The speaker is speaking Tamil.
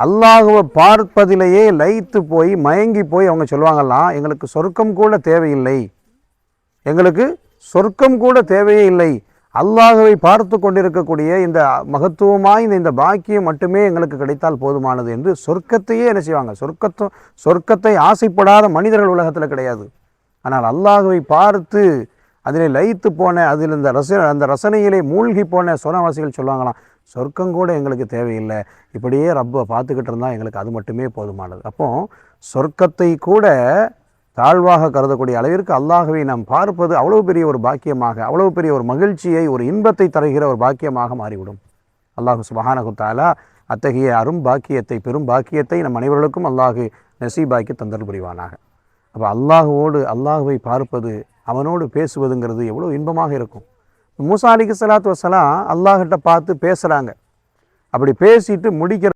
அல்லாஹுவை பார்ப்பதிலேயே லயித்து போய் மயங்கி போய் அவங்க சொல்லுவாங்கலாம், எங்களுக்கு சொர்க்கம் கூட தேவையில்லை, எங்களுக்கு சொர்க்கம் கூட தேவையே இல்லை, அல்லாஹுவை பார்த்து கொண்டிருக்கக்கூடிய இந்த மகத்துவமாய் இந்த பாக்கியம் மட்டுமே எங்களுக்கு கிடைத்தால் போதுமானது என்று சொர்க்கத்தையே என்ன செய்வாங்க. சொர்க்கத்தை ஆசைப்படாத மனிதர்கள் உலகத்தில் கிடையாது. ஆனால் அல்லாஹுவை பார்த்து அதிலே லயித்து போன, அதில் அந்த ரசனையிலே மூழ்கி போன சொர்க்கவாசிகள் சொல்லுவாங்களாம், சொர்க்கம் கூட எங்களுக்கு தேவையில்லை, இப்படியே ரப்பை பார்த்துக்கிட்டு இருந்தால் எங்களுக்கு அது மட்டுமே போதுமானது. அப்போ சொர்க்கத்தை கூட தாழ்வாக கருதக்கூடிய அளவிற்கு அல்லாஹுவை நாம் பார்ப்பது அவ்வளோ பெரிய ஒரு பாக்கியமாக, அவ்வளோ பெரிய ஒரு மகிழ்ச்சியை, ஒரு இன்பத்தை தருகிற ஒரு பாக்கியமாக மாறிவிடும். அல்லாஹு சுப்ஹானஹு தஆலா அத்தகைய அரும் பாக்கியத்தை, பெரும் பாக்கியத்தை நம் அனைவர்களுக்கும் அல்லாஹு நசீபாக்கி தந்தல் புரிவானாக. அப்போ அல்லாஹுவை பார்ப்பது, அவனோடு பேசுவதுங்கிறது எவ்வளோ இன்பமாக இருக்கும். மூசா அலைஹிஸ்ஸலாத்து வஸ்ஸலாம் அல்லாஹ்கிட்ட பார்த்து பேசுகிறாங்க. அப்படி பேசிட்டு முடிக்கிற